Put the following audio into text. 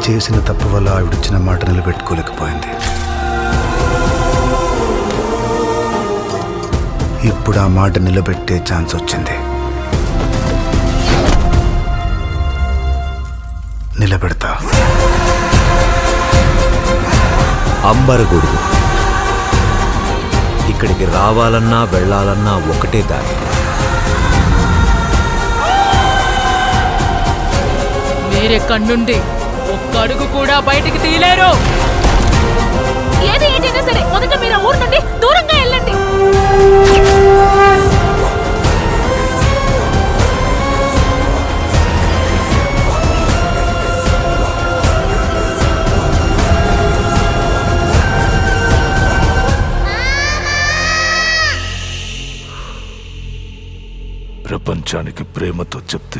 చేసిన తప్పు వల్ల ఆవిడిచ్చిన మాట నిలబెట్టుకోలేకపోయింది. ఇప్పుడు ఆ మాట నిలబెట్టే ఛాన్స్ వచ్చింది. నిలబెడతా. అంబరగొడుగు ఇక్కడికి రావాలన్నా వెళ్ళాలన్నా ఒకటే దారి. మీరెక్కడి నుండి ఒక్క అడుగు కూడా బయటికి తీయలేరు. ఏది ఏంటైనా సరే మొదట మీరు ఊరు నుండి దూరంగా వెళ్ళండి. ప్రపంచానికి ప్రేమతో చెప్తే